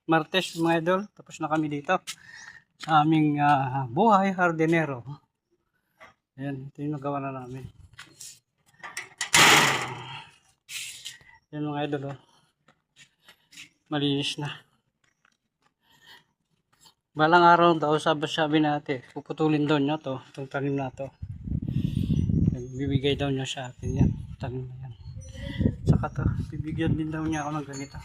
Martes mga idol, tapos na kami dito sa aming buhay hardinero. Ayan, ito yung nagawa na namin. Ayan mga idol, oh. Malinis na. Balang araw daw sabi natin, puputulin daw niya to, itong tanim na to. Bibigay daw niya sa akin yan, tanim na yan. Saka to, bibigyan din daw niya ako ng ganito.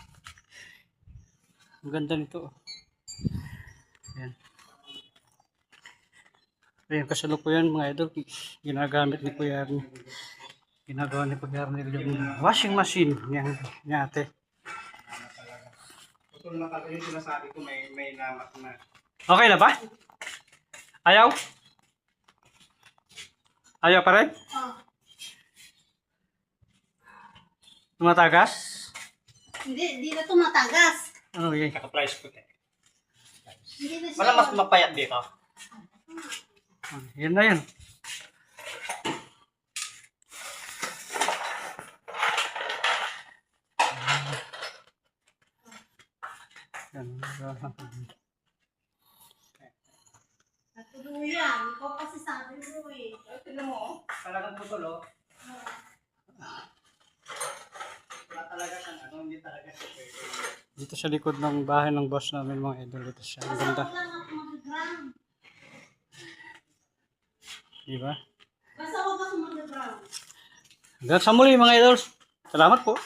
Ang ganda nito, oh. Ayan. Ayan, kasalukuyan mga idol, ginagamit ni Kuya Arnie. Ginagawa ni Kuya Arnie yung washing machine niya ate. Putol na talaga yung sinasabi ko, may namat na. Okay na ba? Ayaw? Ayaw pa rin? Tumatagas? Hindi na tumatagas. Ano yun? Naka-price ko eh. Hindi na siya. Wala mas mapayat dito. Yun na yun. Natuluyan. Ikaw kasi sabi mo eh. Tignan mo, talagang putol oh. Wala talaga siyang ano, hindi talaga siya pwede. Dito sa likod ng bahay ng boss namin mga idol, dito siya. Ang ganda. Diba? Basta huwag ako mag-brown. Hanggang sa muli mga idol. Salamat po.